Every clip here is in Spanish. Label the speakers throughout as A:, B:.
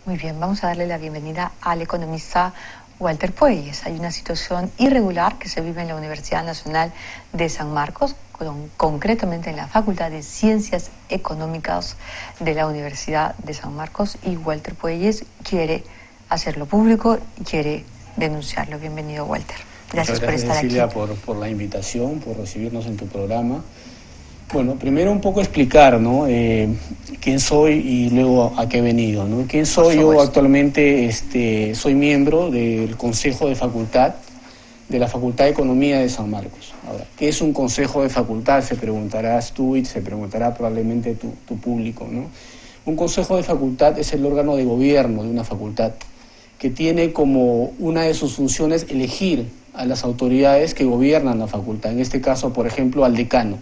A: Muy bien, vamos a darle la bienvenida al economista Walter Puelles. Hay una situación irregular que se vive en la Universidad Nacional de San Marcos, concretamente en la Facultad de Ciencias Económicas de la Universidad de San Marcos, y Walter Puelles quiere hacerlo público y quiere denunciarlo. Bienvenido, Walter. Gracias por estar
B: Cecilia,
A: aquí.
B: por la invitación, por recibirnos en tu programa. Bueno, primero un poco explicar, ¿no? Quién soy y luego a qué he venido, ¿no? ¿Quién soy? Yo actualmente soy miembro del Consejo de Facultad de la Facultad de Economía de San Marcos. Ahora, ¿qué es un Consejo de Facultad? Se preguntarás tú y se preguntará probablemente tu público, ¿no? Un Consejo de Facultad es el órgano de gobierno de una facultad que tiene como una de sus funciones elegir a las autoridades que gobiernan la facultad. En este caso, por ejemplo, al decano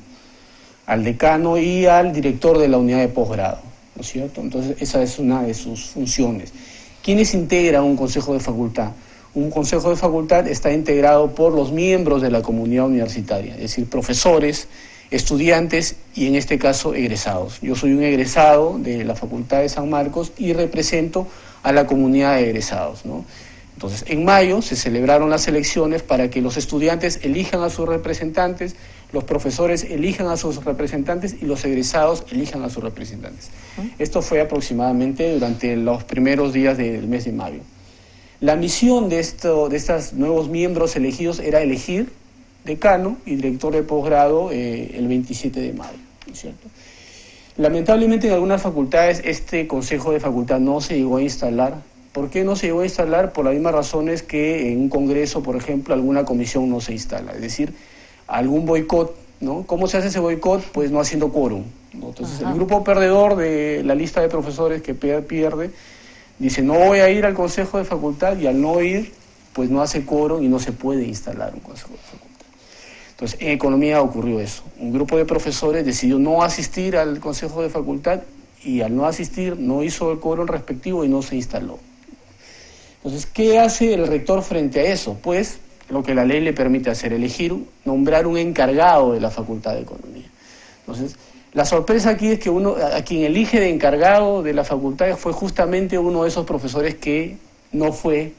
B: y al director de la unidad de posgrado, ¿no es cierto? Entonces, esa es una de sus funciones. ¿Quiénes integran un consejo de facultad? Un consejo de facultad está integrado por los miembros de la comunidad universitaria, es decir, profesores, estudiantes y, en este caso, egresados. Yo soy un egresado de la Facultad de San Marcos y represento a la comunidad de egresados, ¿no? Entonces, en mayo se celebraron las elecciones para que los estudiantes elijan a sus representantes, los profesores elijan a sus representantes y los egresados elijan a sus representantes. Esto fue aproximadamente durante los primeros días del mes de mayo. La misión de estos nuevos miembros elegidos era elegir decano y director de posgrado el 27 de mayo, ¿no es cierto? Lamentablemente en algunas facultades este consejo de facultad no se llegó a instalar. ¿Por qué no se llegó a instalar? Por las mismas razones que en un congreso, por ejemplo, alguna comisión no se instala. Es decir, algún boicot, ¿no? ¿Cómo se hace ese boicot? Pues no haciendo quórum, ¿no? Entonces, el grupo perdedor de la lista de profesores que pierde, dice, no voy a ir al consejo de facultad, y al no ir, pues no hace quórum y no se puede instalar un consejo de facultad. Entonces, en economía ocurrió eso. Un grupo de profesores decidió no asistir al consejo de facultad y al no asistir no hizo el quórum respectivo y no se instaló. Entonces, ¿qué hace el rector frente a eso? Pues lo que la ley le permite hacer, nombrar un encargado de la Facultad de Economía. Entonces, la sorpresa aquí es que a quien elige de encargado de la facultad fue justamente uno de esos profesores que no fue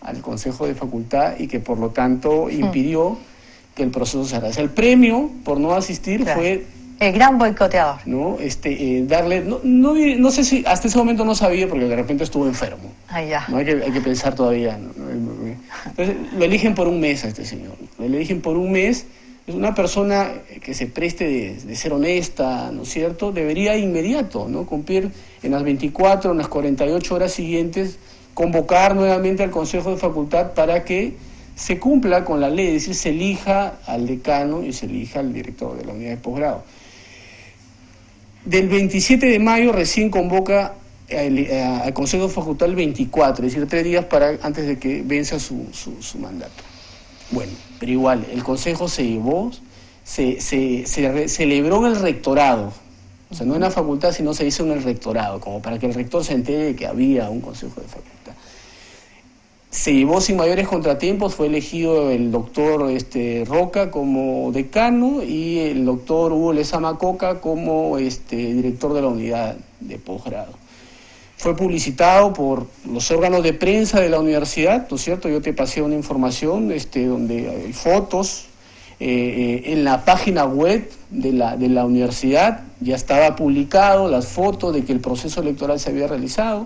B: al Consejo de Facultad y que por lo tanto impidió que el proceso se haga. El premio por no asistir fue
A: el gran boicoteador.
B: ¿No? Darle, no sé si hasta ese momento no sabía porque de repente estuvo enfermo. ¿No? Hay que pensar todavía, ¿no? Entonces lo eligen por un mes a este señor. Lo eligen por un mes. Es una persona que se preste de ser honesta, ¿no es cierto? Debería inmediato, ¿no? Cumplir en las 24, en las 48 horas siguientes, convocar nuevamente al Consejo de Facultad para que se cumpla con la ley, es decir, se elija al decano y se elija al director de la unidad de posgrado. Del 27 de mayo recién convoca al Consejo de Facultad el 24, es decir, 3 días antes de que venza su mandato. Bueno, pero igual, el Consejo se llevó, se celebró en el rectorado, o sea, no en la facultad, sino se hizo en el rectorado, como para que el rector se entere de que había un Consejo de Facultad. Se llevó sin mayores contratiempos, fue elegido el doctor Roca como decano y el doctor Hugo Lezama Coca como director de la unidad de posgrado. Fue publicitado por los órganos de prensa de la universidad, ¿no es cierto? Yo te pasé una información donde hay fotos, en la página web de la universidad ya estaba publicado las fotos de que el proceso electoral se había realizado.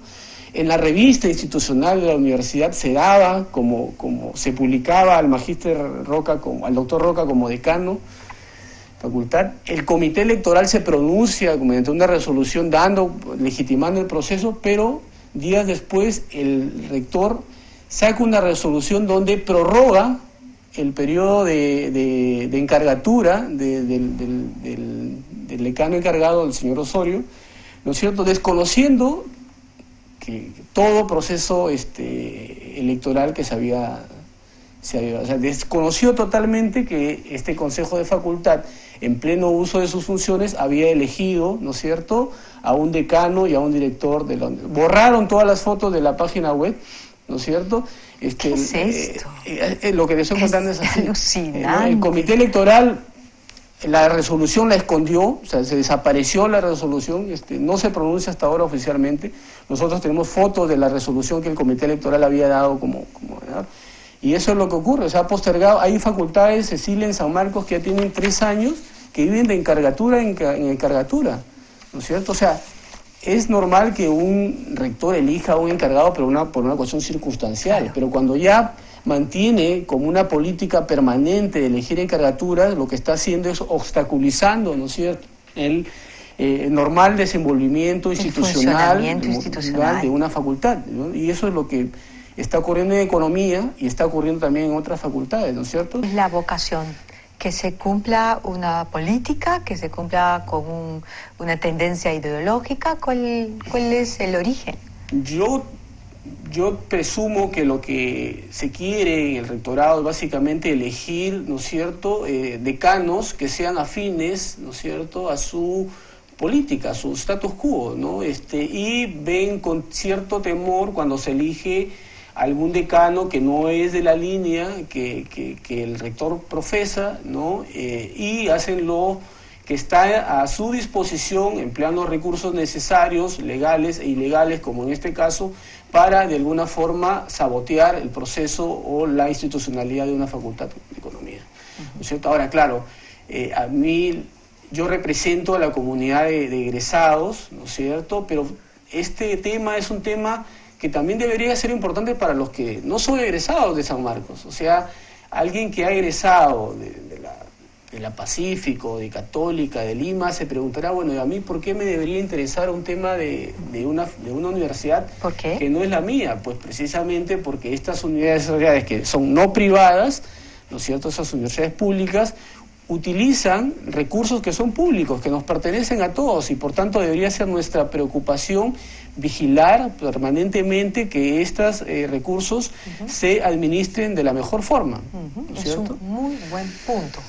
B: En la revista institucional de la universidad se daba como se publicaba al magíster Roca, al doctor Roca como decano facultad. El comité electoral se pronuncia mediante una resolución legitimando el proceso, pero días después el rector saca una resolución donde prorroga el periodo de encargatura del decano encargado, el señor Osorio, ¿no es cierto?, desconociendo que todo proceso electoral que se había, o sea, desconoció totalmente que este Consejo de Facultad, en pleno uso de sus funciones, había elegido, ¿no es cierto?, a un decano y a un director de la... Borraron todas las fotos de la página web, ¿no es cierto?
A: ¿Qué es esto?
B: Lo que les estoy contando es así.
A: Alucinante.
B: El comité electoral la resolución la escondió, o sea, se desapareció la resolución, no se pronuncia hasta ahora oficialmente. Nosotros tenemos fotos de la resolución que el Comité Electoral había dado ¿verdad? Y eso es lo que ocurre, se ha postergado. Hay facultades, Cecilia, en San Marcos, que ya tienen 3 años, que viven de encargatura en encargatura, ¿no es cierto? O sea, es normal que un rector elija a un encargado por una cuestión circunstancial, claro. Pero cuando ya mantiene como una política permanente de elegir encargaturas, lo que está haciendo es obstaculizando, ¿no es cierto?, el normal desenvolvimiento institucional de una facultad, ¿no? Y eso es lo que está ocurriendo en economía y está ocurriendo también en otras facultades, ¿no es cierto?
A: Es la vocación, que se cumpla una política, que se cumpla con una tendencia ideológica. ¿Cuál es el origen? Yo
B: presumo que lo que se quiere en el rectorado es básicamente elegir, ¿no es cierto?, decanos que sean afines, ¿no es cierto?, a su política, a su status quo, ¿no? Y ven con cierto temor cuando se elige algún decano que no es de la línea que el rector profesa, ¿no? Y hacen lo que está a su disposición, empleando recursos necesarios, legales e ilegales, como en este caso, para de alguna forma sabotear el proceso o la institucionalidad de una facultad de economía, ¿no es cierto? Ahora, claro, a mí, yo represento a la comunidad de egresados, ¿no es cierto?, pero este tema es un tema que también debería ser importante para los que no son egresados de San Marcos. O sea, alguien que ha egresado de la Pacífico, de Católica, de Lima, se preguntará, bueno, ¿y a mí por qué me debería interesar un tema de una universidad que no es la mía? Pues precisamente porque estas universidades que son no privadas, ¿no es cierto?, esas universidades públicas, utilizan recursos que son públicos, que nos pertenecen a todos, y por tanto debería ser nuestra preocupación vigilar permanentemente que estos recursos se administren de la mejor forma. ¿No es cierto?
A: Un muy buen punto.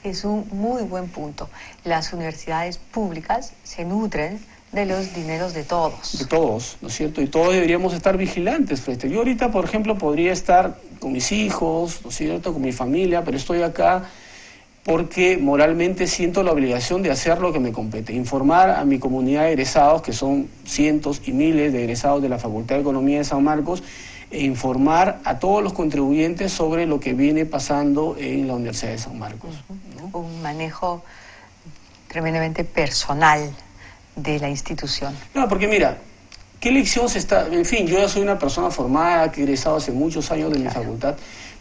A: Es un muy buen punto. Las universidades públicas se nutren de los dineros de todos.
B: De todos, ¿no es cierto? Y todos deberíamos estar vigilantes frente. Yo ahorita, por ejemplo, podría estar con mis hijos, ¿no es cierto?, con mi familia, pero estoy acá porque moralmente siento la obligación de hacer lo que me compete, informar a mi comunidad de egresados, que son cientos y miles de egresados de la Facultad de Economía de San Marcos, e informar a todos los contribuyentes sobre lo que viene pasando en la Universidad de San Marcos, ¿no?
A: Un manejo tremendamente personal de la institución.
B: No, porque mira, ¿qué lección se está...? En fin, yo ya soy una persona formada, que he egresado hace muchos años de mi facultad,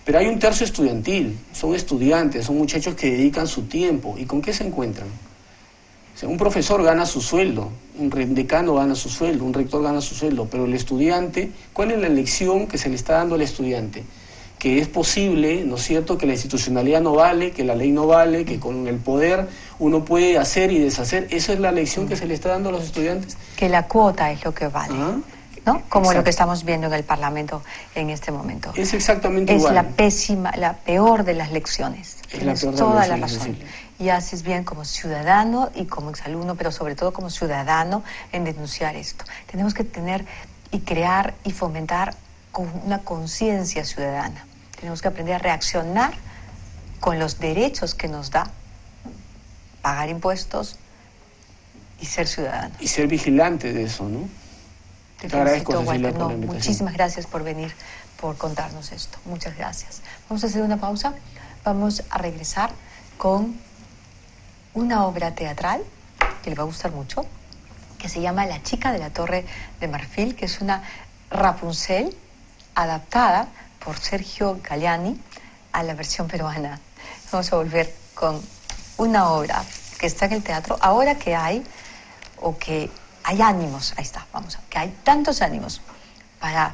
B: pero hay un tercio estudiantil, son estudiantes, son muchachos que dedican su tiempo. ¿Y con qué se encuentran? O sea, un profesor gana su sueldo, un decano gana su sueldo, un rector gana su sueldo, pero el estudiante, ¿cuál es la lección que se le está dando al estudiante? Que es posible, ¿no es cierto?, que la institucionalidad no vale, que la ley no vale, que con el poder uno puede hacer y deshacer. ¿Esa es la lección que se le está dando a los estudiantes?
A: Que la cuota es lo que vale. ¿No? Como Exacto. Lo que estamos viendo en el Parlamento en este momento.
B: Es exactamente igual.
A: Es la peor de las lecciones. Tienes toda la razón. Y haces bien como ciudadano y como exalumno, pero sobre todo como ciudadano en denunciar esto. Tenemos que tener y crear y fomentar una conciencia ciudadana. Tenemos que aprender a reaccionar con los derechos que nos da pagar impuestos y ser ciudadano.
B: Y ser vigilante de eso, ¿no?
A: Te felicito, Walter. No, muchísimas gracias por venir, por contarnos esto. Muchas gracias. Vamos a hacer una pausa. Vamos a regresar con una obra teatral que le va a gustar mucho, que se llama La chica de la Torre de Marfil, que es una Rapunzel adaptada por Sergio Galiani a la versión peruana. Vamos a volver con una obra que está en el teatro, ahora que hay ánimos, ahí está, que hay tantos ánimos para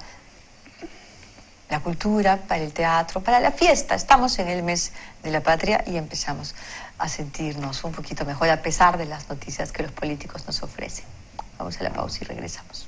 A: la cultura, para el teatro, para la fiesta. Estamos en el mes de la patria y empezamos a sentirnos un poquito mejor a pesar de las noticias que los políticos nos ofrecen. Vamos a la pausa y regresamos.